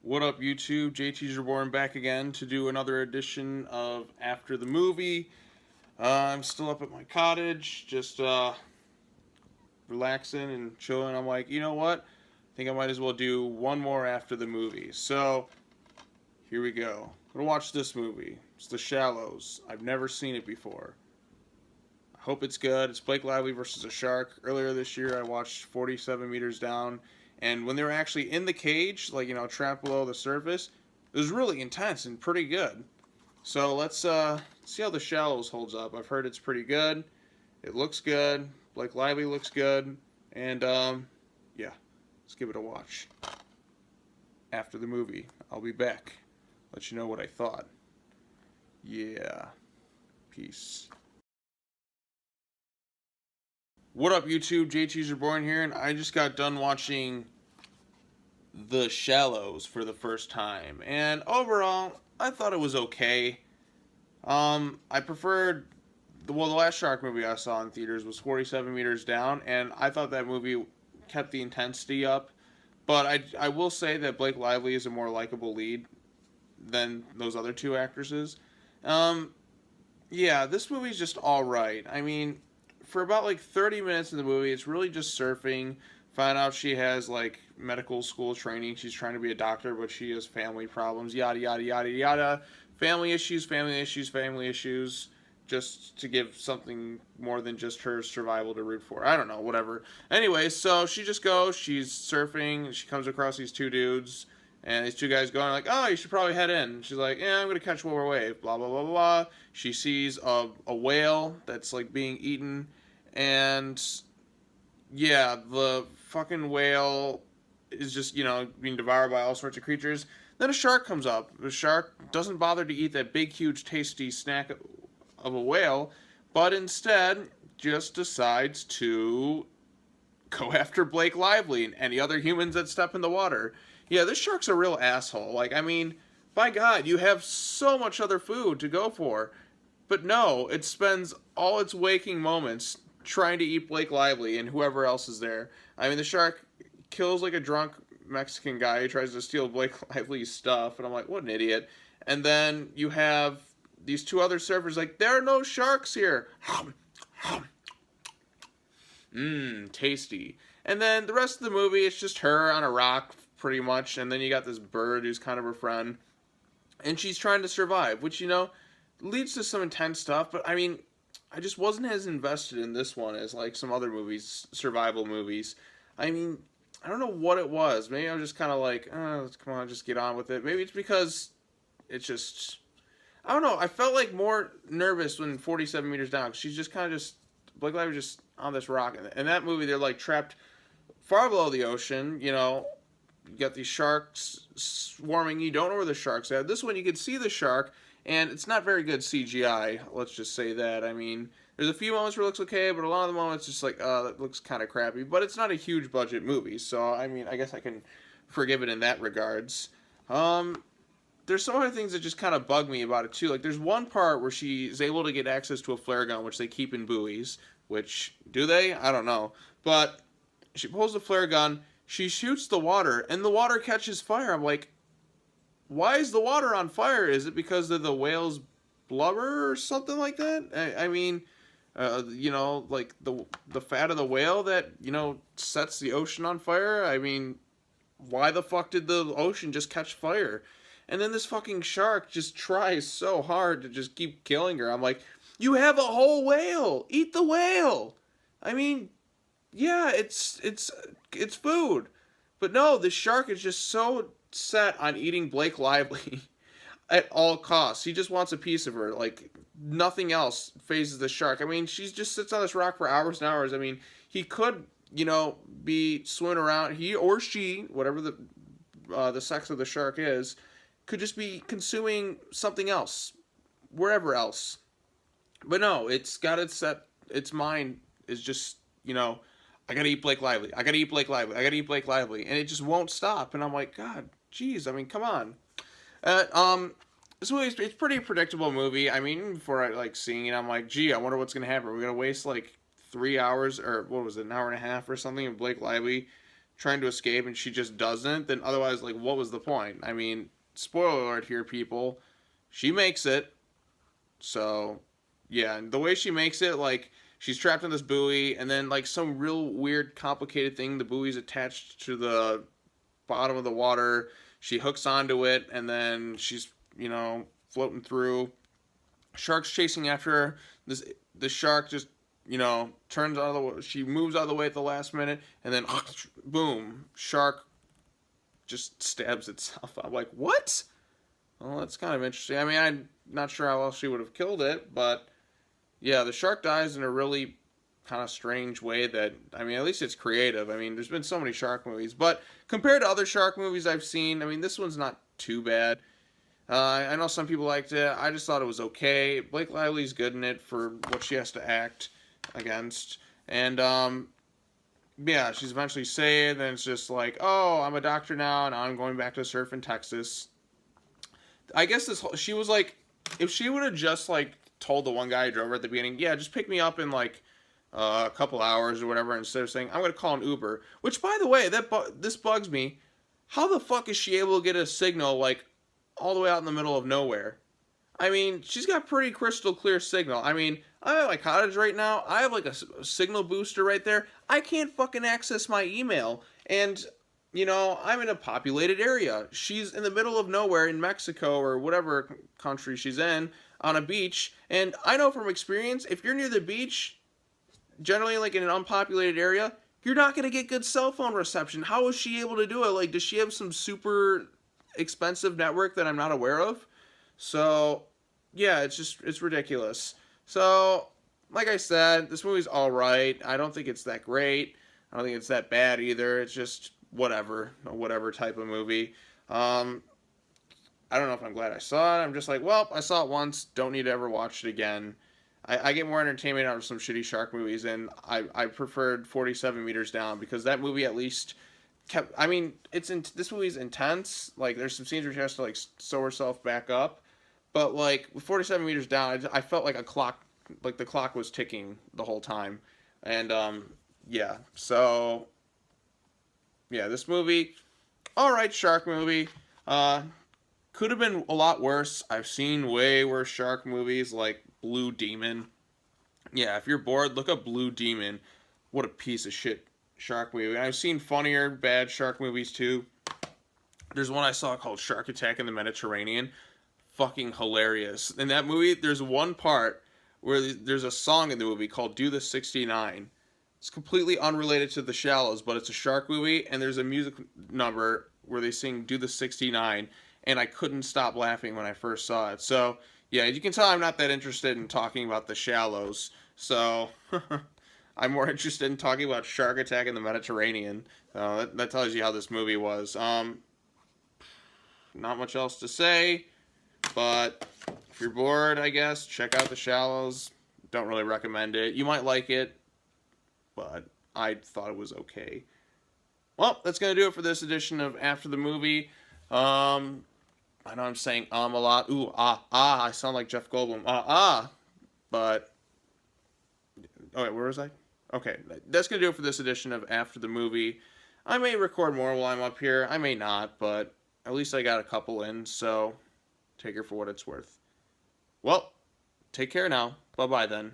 What up, YouTube? JT's Reborn back again to do another edition of After the Movie. I'm still up at my cottage, just relaxing and chilling. I'm like, you know what? I think I might as well do one more after the movie. So, here we go. I'm gonna watch this movie. It's The Shallows. I've never seen it before. I hope it's good. It's Blake Lively versus a shark. Earlier this year, I watched 47 Meters Down, and when they were actually in the cage, like, trapped below the surface, it was really intense and pretty good. So let's see how The Shallows holds up. I've heard it's pretty good. It looks good. Blake Lively looks good, and yeah, let's give it a watch. After the movie, I'll be back. Let you know what I thought. Yeah. Peace. What up, YouTube? JT's Reborn here, and I just got done watching The Shallows for the first time, and overall, I thought it was okay. I preferred the last shark movie I saw in theaters was 47 Meters Down, and I thought that movie kept the intensity up. But I will say that Blake Lively is a more likable lead than those other two actresses. Um, yeah, this movie's just all right. I mean, for about like 30 minutes in the movie, it's really just surfing. Find out she has like medical school training. She's trying to be a doctor, but she has family problems. Yada yada yada yada. Family issues, family issues, family issues. Just to give something more than just her survival to root for. I don't know, whatever. Anyway, so she just goes. She's surfing. She comes across these two dudes. And these two guys going like, oh, you should probably head in. She's like, yeah, I'm going to catch one more wave. Blah, blah, blah, blah. She sees a whale that's like being eaten. And yeah, the fucking whale is just, being devoured by all sorts of creatures. Then a shark comes up. The shark doesn't bother to eat that big, huge, tasty snack of a whale, but instead just decides to go after Blake Lively and any other humans that step in the water. Yeah, this shark's a real asshole. Like, I mean, by God, you have so much other food to go for. But no, it spends all its waking moments trying to eat Blake Lively and whoever else is there. I mean, the shark kills like a drunk Mexican guy who tries to steal Blake Lively's stuff, and I'm like, what an idiot. And then you have these two other surfers like, there are no sharks here. Mmm, tasty. And then the rest of the movie, it's just her on a rock, pretty much. And then you got this bird who's kind of her friend. And she's trying to survive, which, leads to some intense stuff. But, I mean, I just wasn't as invested in this one as, like, some other movies, survival movies. I mean, I don't know what it was. Maybe I was just kind of like, let's come on, just get on with it. Maybe it's because it's just, I don't know. I felt like more nervous when 47 Meters Down. She's just kind of Blake Lively just on this rock. In that movie, they're like trapped far below the ocean. You got these sharks swarming. You don't know where the sharks are. This one, you can see the shark, and it's not very good CGI. Let's just say that. I mean, there's a few moments where it looks okay, but a lot of the moments, just like, that looks kind of crappy. But it's not a huge budget movie, so I mean, I guess I can forgive it in that regards. There's some other things that just kind of bug me about it too. Like, there's one part where she's able to get access to a flare gun, which they keep in buoys. Which, do they? I don't know. But she pulls the flare gun, she shoots the water, and the water catches fire. I'm like, why is the water on fire? Is it because of the whale's blubber or something like that? I mean, like the fat of the whale that, sets the ocean on fire? I mean, why the fuck did the ocean just catch fire? And then this fucking shark just tries so hard to just keep killing her. I'm like, you have a whole whale. Eat the whale. I mean, yeah, it's food. But no, the shark is just so set on eating Blake Lively at all costs. He just wants a piece of her. Like, nothing else phases the shark. I mean, she just sits on this rock for hours and hours. I mean, he could, be swimming around. He or she, whatever the sex of the shark is, could just be consuming something else, wherever else. But no, it's got its mind is just, I gotta eat Blake Lively. I gotta eat Blake Lively. I gotta eat Blake Lively. And it just won't stop. And I'm like, God, jeez, I mean, come on. This movie, it's a pretty predictable movie. I mean, before I, like, seeing it, I'm like, gee, I wonder what's gonna happen. We're gonna waste, like, 3 hours, or what was it, an hour and a half or something of Blake Lively trying to escape and she just doesn't, then otherwise, like, what was the point? I mean, spoiler alert here, people. She makes it. So, yeah, and the way she makes it, like, she's trapped in this buoy, and then, like, some real weird, complicated thing, the buoy's attached to the bottom of the water. She hooks onto it, and then she's, floating through. Shark's chasing after her. The shark just, turns out of the way. She moves out of the way at the last minute, and then, boom, shark just stabs itself. I'm like, what? Well, that's kind of interesting. I mean, I'm not sure how else she would have killed it, but yeah, the shark dies in a really kind of strange way that, I mean, at least it's creative. I mean, there's been so many shark movies, but compared to other shark movies I've seen, I mean, this one's not too bad. I know some people liked it. I just thought it was okay. Blake Lively's good in it for what she has to act against. And, yeah, she's eventually saved, and it's just like, oh, I'm a doctor now I'm going back to surf in Texas. I guess she was like, if she would have just, like, told the one guy who drove her at the beginning, yeah, just pick me up in, like, a couple hours or whatever, instead of saying, I'm going to call an Uber. Which, by the way, this bugs me. How the fuck is she able to get a signal, like, all the way out in the middle of nowhere? I mean, she's got pretty crystal clear signal. I mean, I'm at my cottage right now. I have, like, a signal booster right there. I can't fucking access my email. And, I'm in a populated area. She's in the middle of nowhere in Mexico or whatever country she's in on a beach. And I know from experience, if you're near the beach, generally, like, in an unpopulated area, you're not going to get good cell phone reception. How is she able to do it? Like, does she have some super expensive network that I'm not aware of? So, yeah, it's ridiculous. So, like I said, this movie's alright. I don't think it's that great. I don't think it's that bad either. It's just whatever type of movie. I don't know if I'm glad I saw it. I'm just like, well, I saw it once. Don't need to ever watch it again. I get more entertainment out of some shitty shark movies, and I preferred 47 Meters Down, because that movie at least kept, I mean, this movie's intense. Like, there's some scenes where she has to, like, sew herself back up. But, like, with 47 Meters Down, I felt like a clock, like the clock was ticking the whole time. And, yeah. So, yeah, this movie, alright shark movie. Could have been a lot worse. I've seen way worse shark movies, like Blue Demon. Yeah, if you're bored, look up Blue Demon. What a piece of shit shark movie. And I've seen funnier, bad shark movies, too. There's one I saw called Shark Attack in the Mediterranean. Fucking hilarious. In that movie, there's one part where there's a song in the movie called Do the 69. It's completely unrelated to The Shallows, but it's a shark movie, and there's a music number where they sing Do the 69, and I couldn't stop laughing when I first saw it. So, yeah, you can tell I'm not that interested in talking about The Shallows. So, I'm more interested in talking about Shark Attack in the Mediterranean. That tells you how this movie was. Not much else to say, but if you're bored, I guess, check out The Shallows. Don't really recommend it. You might like it, but I thought it was okay. Well, that's going to do it for this edition of After the Movie. I know I'm saying a lot. Ooh, I sound like Jeff Goldblum. But, oh wait, where was I? Okay, that's going to do it for this edition of After the Movie. I may record more while I'm up here. I may not, but at least I got a couple in, so take it for what it's worth. Well, take care now. Bye-bye then.